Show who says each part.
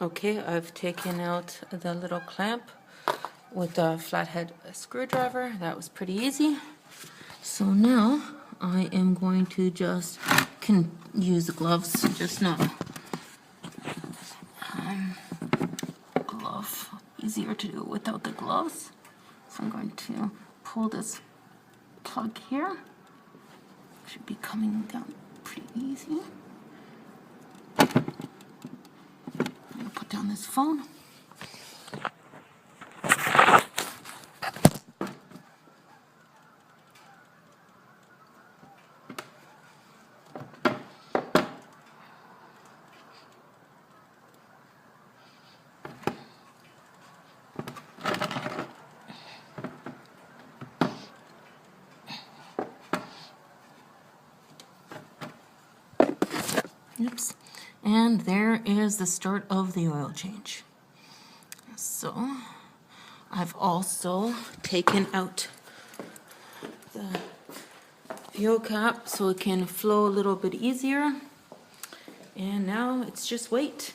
Speaker 1: Okay, I've taken out the little clamp with a flathead screwdriver. That was pretty easy. So now I am going to just use the gloves, just not glove. Easier to do without the gloves. So I'm going to pull this plug here. Should be coming down pretty easy. I'm going to put down this phone. Oops. And there is the start of the oil change. So I've also taken out the fuel cap so it can flow a little bit easier. And now it's just wait.